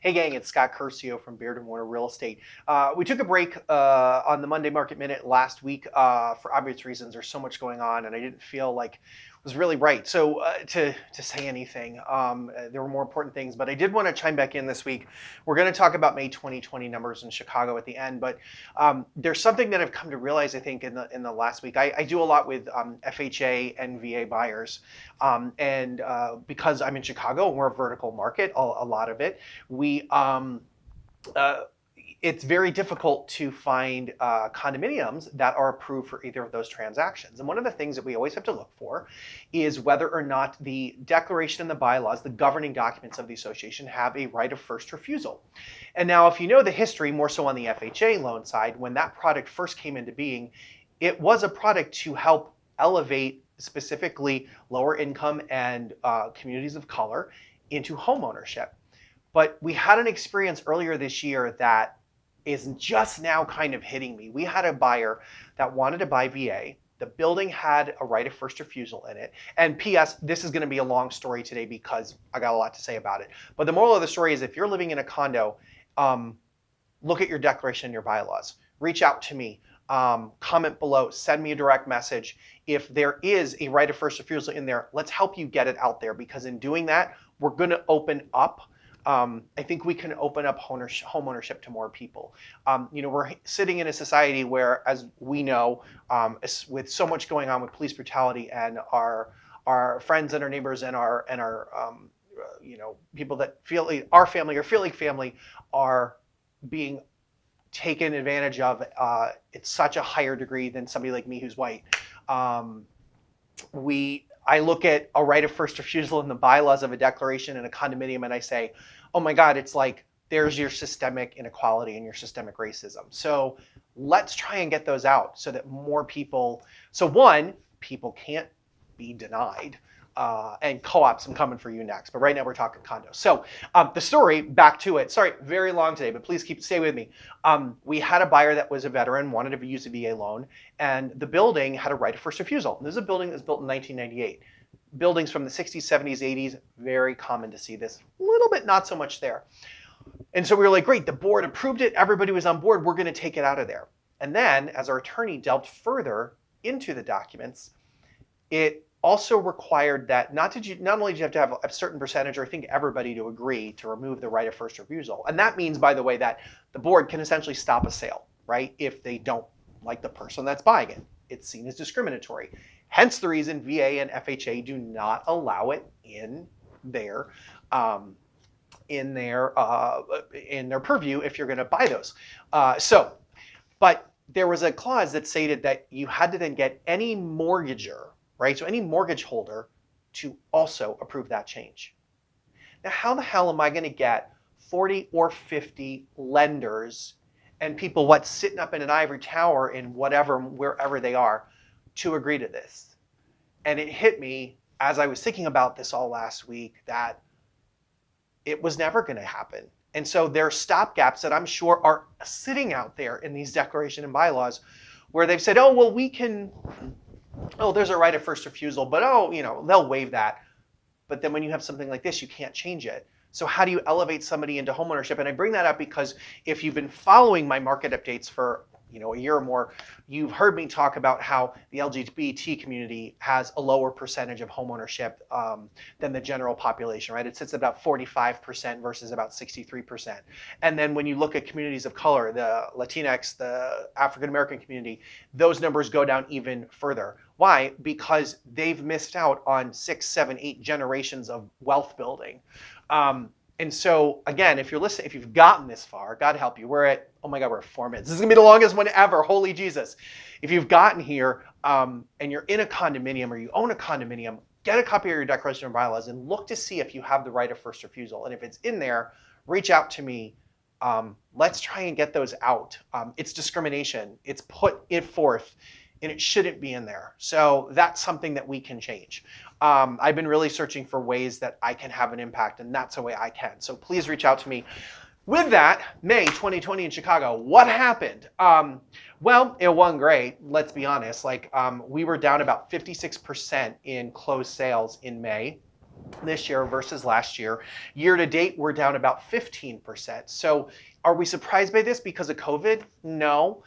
Hey gang, it's Scott Curcio from Baird and Warner Real Estate. We took a break on the Monday Market Minute last week for obvious reasons. There's so much going on, and I didn't feel like it was really right. So to say anything, there were more important things. But I did want to chime back in this week. We're going to talk about May 2020 numbers in Chicago at the end. But there's something that I've come to realize. I think in the last week, I do a lot with FHA and VA buyers, and because I'm in Chicago and we're a vertical market, a lot of it. We uh, it's very difficult to find condominiums that are approved for either of those transactions. And one of the things that we always have to look for is whether or not the declaration and the bylaws, the governing documents of the association, have a right of first refusal. And now, if you know the history, more so on the FHA loan side, when that product first came into being, it was a product to help elevate specifically lower income and communities of color into homeownership. But we had an experience earlier this year that is just now kind of hitting me. We had a buyer that wanted to buy VA. The building had a right of first refusal in it. And P.S., this is going to be a long story today because I got a lot to say about it. But the moral of the story is if you're living in a condo, look at your declaration and your bylaws. Reach out to me. Comment below, send me a direct message. If there is a right of first refusal in there, let's help you get it out there, because in doing that, we're going to open up. I think we can open up home ownership to more people. We're sitting in a society where, as we know, with so much going on with police brutality and our friends and our neighbors and our people that feel our family or feel like family are being taken advantage of at such a higher degree than somebody like me who's white. I look at a right of first refusal in the bylaws of a declaration in a condominium and I say, oh my God, it's like there's your systemic inequality and your systemic racism. So let's try and get those out so that more people, so one, people can't be denied. And co-ops, I'm coming for you next. But right now we're talking condos. So the story, back to it. Sorry, very long today, but please stay with me. We had a buyer that was a veteran, wanted to use a VA loan, and the building had a right of first refusal. This is a building that was built in 1998. Buildings from the 60s, 70s, 80s, very common to see this. A little bit not so much there. And so we were like, great, the board approved it. Everybody was on board. We're going to take it out of there. And then as our attorney delved further into the documents, it also required that not only did you have to have a certain percentage, or I think everybody to agree to remove the right of first refusal. And that means, by the way, that the board can essentially stop a sale, right? If they don't like the person that's buying it. It's seen as discriminatory. Hence the reason VA and FHA do not allow it in their purview if you're going to buy those. But there was a clause that stated that you had to then get any mortgager, right? So any mortgage holder to also approve that change. Now, how the hell am I going to get 40 or 50 lenders and people sitting up in an ivory tower in wherever they are to agree to this? And it hit me as I was thinking about this all last week that it was never going to happen. And so there are stopgaps that I'm sure are sitting out there in these declaration and bylaws where they've said, oh, well, there's a right of first refusal, but they'll waive that. But then when you have something like this, you can't change it. So how do you elevate somebody into homeownership? And I bring that up because if you've been following my market updates for a year or more, you've heard me talk about how the LGBT community has a lower percentage of homeownership than the general population, right? It sits at about 45% versus about 63%. And then when you look at communities of color, the Latinx, the African American community, those numbers go down even further. Why? Because they've missed out on 6, 7, 8 generations of wealth building. And so again, if you've gotten this far, God help you. We're at 4 minutes. This is gonna be the longest one ever. Holy Jesus. If you've gotten here and you're in a condominium or you own a condominium, get a copy of your declaration of bylaws and look to see if you have the right of first refusal. And if it's in there, reach out to me. Let's try and get those out. It's discrimination. It's put it forth and it shouldn't be in there. So that's something that we can change. I've been really searching for ways that I can have an impact, and that's a way I can. So please reach out to me. With that, May 2020 in Chicago, what happened? Well, it wasn't great, let's be honest. We were down about 56% in closed sales in May. this year versus last year. Year to date, we're down about 15%. So are we surprised by this because of COVID? No.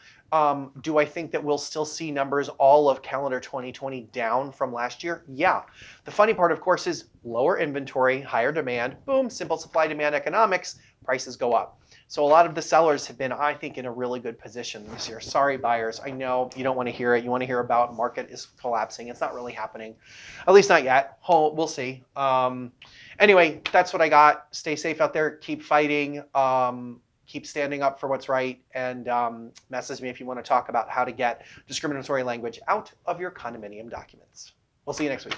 Do I think that we'll still see numbers all of calendar 2020 down from last year? Yeah. The funny part, of course, is lower inventory, higher demand, boom, simple supply demand economics, prices go up. So a lot of the sellers have been, I think, in a really good position this year. Sorry, buyers. I know you don't want to hear it. You want to hear about market is collapsing. It's not really happening, at least not yet. We'll see. Anyway, that's what I got. Stay safe out there. Keep fighting. Keep standing up for what's right. And message me if you want to talk about how to get discriminatory language out of your condominium documents. We'll see you next week.